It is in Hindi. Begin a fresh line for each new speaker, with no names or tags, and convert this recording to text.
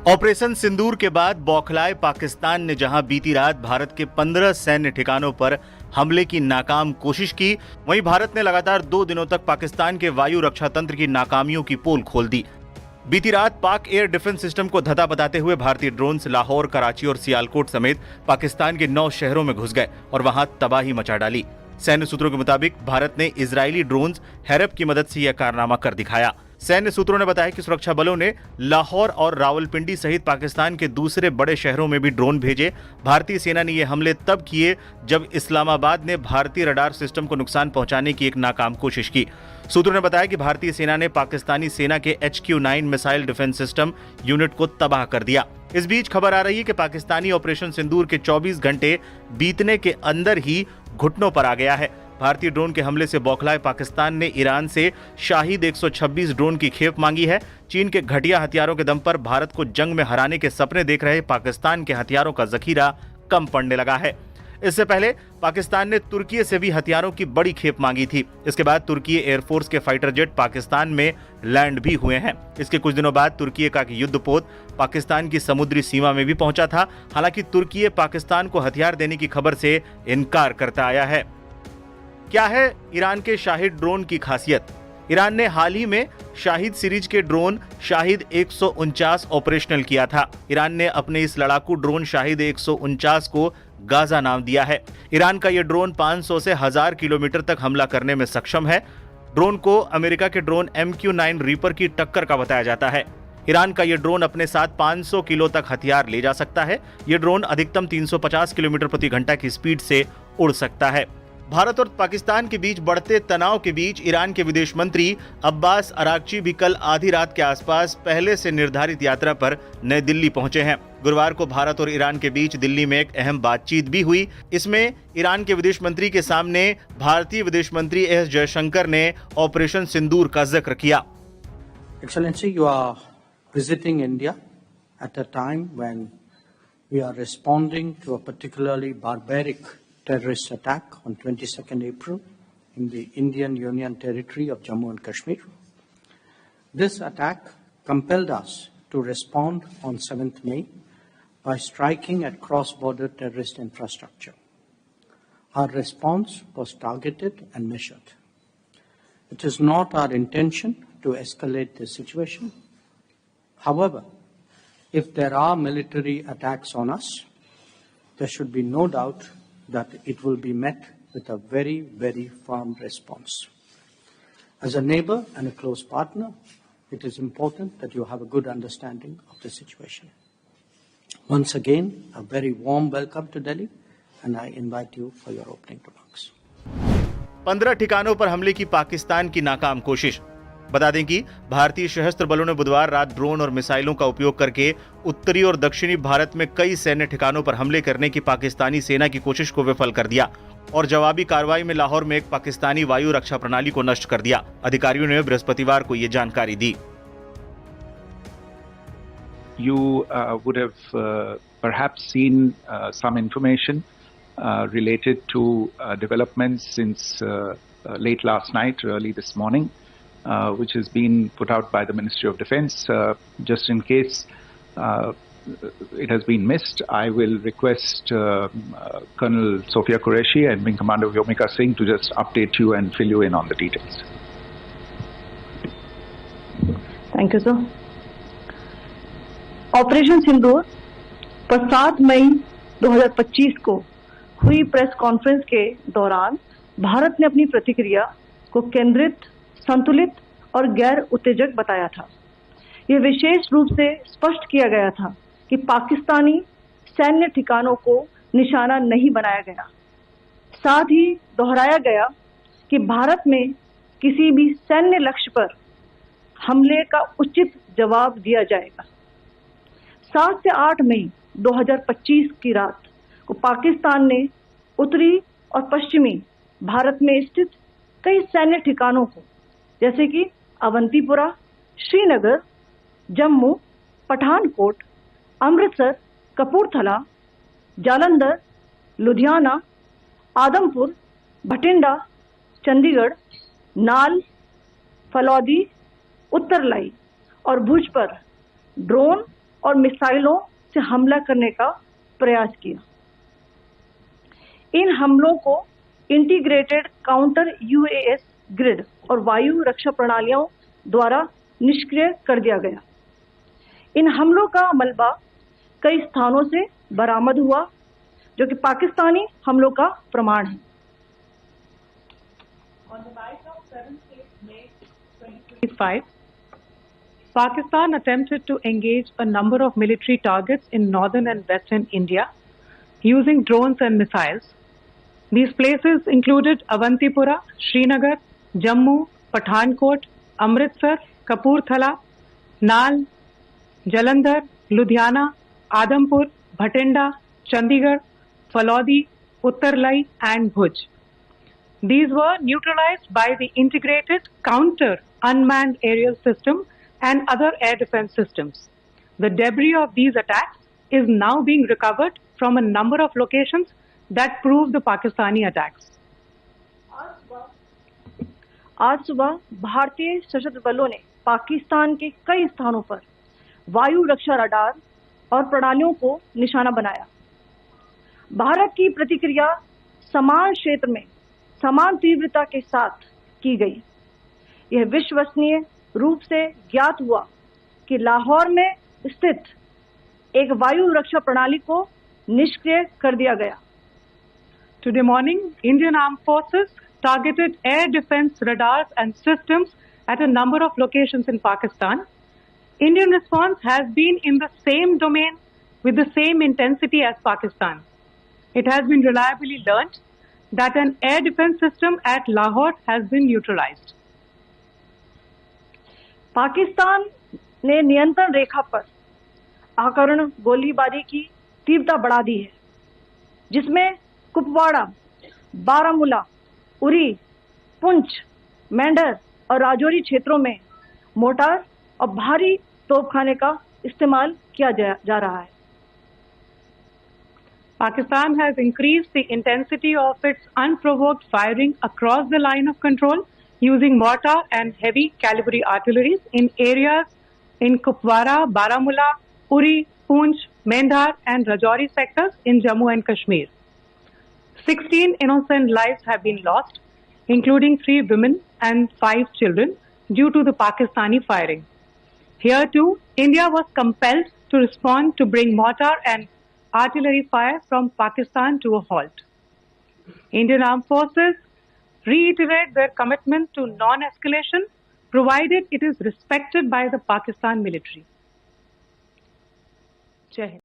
ऑपरेशन सिंदूर के बाद बौखलाए पाकिस्तान ने जहां बीती रात भारत के 15 सैन्य ठिकानों पर हमले की नाकाम कोशिश की, वहीं भारत ने लगातार 2 दिनों तक पाकिस्तान के वायु रक्षा तंत्र की नाकामियों की पोल खोल दी। बीती रात पाक एयर डिफेंस सिस्टम को धता बताते हुए भारतीय ड्रोन्स लाहौर, कराची और सियालकोट समेत पाकिस्तान के 9 शहरों में घुस गए और वहां तबाही मचा डाली। सैन्य सूत्रों के मुताबिक भारत ने इजरायली ड्रोन्स हैरप की मदद से यह कारनामा कर दिखाया। सैन्य सूत्रों ने बताया कि सुरक्षा बलों ने लाहौर और रावलपिंडी सहित पाकिस्तान के दूसरे बड़े शहरों में भी ड्रोन भेजे। भारतीय सेना ने ये हमले तब किए जब इस्लामाबाद ने भारतीय रडार सिस्टम को नुकसान पहुंचाने की एक नाकाम कोशिश की। सूत्रों ने बताया कि भारतीय सेना ने पाकिस्तानी सेना के HQ-9 missile defence system unit को तबाह कर दिया। इस बीच खबर आ रही है कि पाकिस्तानी ऑपरेशन सिंदूर के 24 घंटे बीतने के अंदर ही घुटनों पर आ गया है। भारतीय ड्रोन के हमले से बौखलाए पाकिस्तान ने ईरान से शाहिद 126 ड्रोन की खेप मांगी है। चीन के घटिया हथियारों के दम पर भारत को जंग में हराने के सपने देख रहे पाकिस्तान के हथियारों का जखीरा कम पड़ने लगा है। इससे पहले पाकिस्तान ने तुर्की से भी हथियारों की बड़ी खेप मांगी थी। इसके बाद तुर्की एयरफोर्स के फाइटर जेट पाकिस्तान में लैंड भी हुए हैं। इसके कुछ दिनों बाद तुर्की का युद्धपोत पाकिस्तान की समुद्री सीमा में भी पहुंचा था। हालांकि तुर्की पाकिस्तान को हथियार देने की खबर से इनकार करता आया है। क्या है ईरान के शाहिद ड्रोन की खासियत? ईरान ने हाल ही में शाहिद सीरीज के ड्रोन शाहिद 149 ऑपरेशनल किया था। ईरान ने अपने इस लड़ाकू ड्रोन शाहिद 149 को गाजा नाम दिया है। ईरान का यह ड्रोन 500 से 1000 किलोमीटर तक हमला करने में सक्षम है। ड्रोन को अमेरिका के ड्रोन MQ-9 रीपर की टक्कर का बताया जाता है। ईरान का यह ड्रोन अपने साथ 500 किलो तक हथियार ले जा सकता है। यह ड्रोन अधिकतम 350 किलोमीटर प्रति घंटा की स्पीड से उड़ सकता है। भारत और पाकिस्तान के बीच बढ़ते तनाव के बीच ईरान के विदेश मंत्री अब्बास अरागची भी कल आधी रात के आसपास पहले से निर्धारित यात्रा पर नई दिल्ली पहुंचे हैं। गुरुवार को भारत और ईरान के बीच दिल्ली में एक अहम बातचीत भी हुई। इसमें ईरान के विदेश मंत्री के सामने भारतीय विदेश मंत्री एस जयशंकर ने ऑपरेशन सिंदूर का जिक्र किया।
Excellency, you are visiting India at a time when we are responding to a particularly barbaric terrorist attack on 22nd April in the Indian Union territory of Jammu and Kashmir. This attack compelled us to respond on 7th May by striking at cross-border terrorist infrastructure. Our response was targeted and measured. It is not our intention to escalate the situation. However, if there are military attacks on us, there should be no doubt that it will be met with a very, very firm response. As a neighbor and a close partner, it is important that you have a good understanding of the situation. Once again, a very warm welcome to Delhi, and I invite you for your opening remarks.
15 ठिकानों पर हमले की पाकिस्तान की नाकाम कोशिश। बता दें कि भारतीय सशस्त्र बलों ने बुधवार रात ड्रोन और मिसाइलों का उपयोग करके उत्तरी और दक्षिणी भारत में कई सैन्य ठिकानों पर हमले करने की पाकिस्तानी सेना की कोशिश को विफल कर दिया और जवाबी कार्रवाई में लाहौर में एक पाकिस्तानी वायु रक्षा प्रणाली को नष्ट कर दिया। अधिकारियों ने बृहस्पतिवार को ये जानकारी दी।
You would have perhaps seen some information related to developments since late last night, early this morning, which has been put out by the Ministry of Defence. Just in case it has been missed, I will request Colonel Sophia Qureshi and Wing Commander Vyomika Singh to just update you and fill you in on the details.
Thank you, sir. Operation Sindoor पर 7 मई 2025 को हुई प्रेस कॉन्फ्रेंस के दौरान भारत ने अपनी प्रतिक्रिया को केंद्रित, संतुलित और गैर उत्तेजक बताया था। यह विशेष रूप से स्पष्ट किया गया था कि पाकिस्तानी सैन्य ठिकानों को निशाना नहीं बनाया गया। साथ ही दोहराया गया कि भारत में किसी भी सैन्य लक्ष्य पर हमले का उचित जवाब दिया जाएगा। 7 से 8 मई 2025 की रात को पाकिस्तान ने उत्तरी और पश्चिमी भारत में स्थित कई सैन्य ठिकानों को, जैसे कि अवंतीपुरा, श्रीनगर, जम्मू, पठानकोट, अमृतसर, कपूरथला, जालंधर, लुधियाना, आदमपुर, भटिंडा, चंडीगढ़, नाल, फलौदी, उत्तरलाई और भुज पर ड्रोन और मिसाइलों से हमला करने का प्रयास किया। इन हमलों को इंटीग्रेटेड काउंटर यूएस ग्रिड और वायु रक्षा प्रणालियों द्वारा निष्क्रिय कर दिया गया। इन हमलों का मलबा कई स्थानों से बरामद हुआ, जो कि पाकिस्तानी हमलों का प्रमाण है।
On the night of 7th May 2025, Pakistan attempted to engage a number of military targets in northern and western India using drones and missiles. These places included Avantipura, Srinagar, Jammu, Pathankot, Amritsar, Kapurthala, Nal, Jalandhar, Ludhiana, Adampur, Bhatinda, Chandigarh, Falodi, Uttarlai and Bhuj. These were neutralized by the integrated counter unmanned aerial system and other air defense systems. The debris of these attacks is now being recovered from a number of locations that prove the Pakistani attacks.
आज सुबह भारतीय सशस्त्र बलों ने पाकिस्तान के कई स्थानों पर वायु रक्षा रडार और प्रणालियों को निशाना बनाया। भारत की प्रतिक्रिया समान क्षेत्र में समान तीव्रता के साथ की गई। यह विश्वसनीय रूप से ज्ञात हुआ कि लाहौर में स्थित एक वायु रक्षा प्रणाली को निष्क्रिय कर दिया गया।
Today morning, Indian Armed Forces targeted air defense radars and systems at a number of locations in Pakistan. Indian response has been in the same domain with the same intensity as Pakistan. It has been reliably learnt that an air defense system at Lahore has been neutralized.
Pakistan ने नियंत्रण रेखा पर आकरण गोलीबारी की तीव्रता बढ़ा दी है, जिसमें कुपवाड़ा, बारामूला, उरी, पुंछ, मेंढर और राजौरी क्षेत्रों में मोर्टार और भारी तोपखाने का इस्तेमाल किया जा रहा है।
Pakistan has increased the intensity of its unprovoked firing across the line of control using mortar and heavy calibre artilleries in areas in Kupwara, Baramulla, Uri, Poonch, Mendhar and Rajouri sectors in Jammu and Kashmir. 16 innocent lives have been lost, including 3 women and 5 children, due to the Pakistani firing. Here too, India was compelled to respond to bring mortar and artillery fire from Pakistan to a halt. Indian Armed Forces reiterate their commitment to non-escalation, provided it is respected by the Pakistan military. Jai Hind.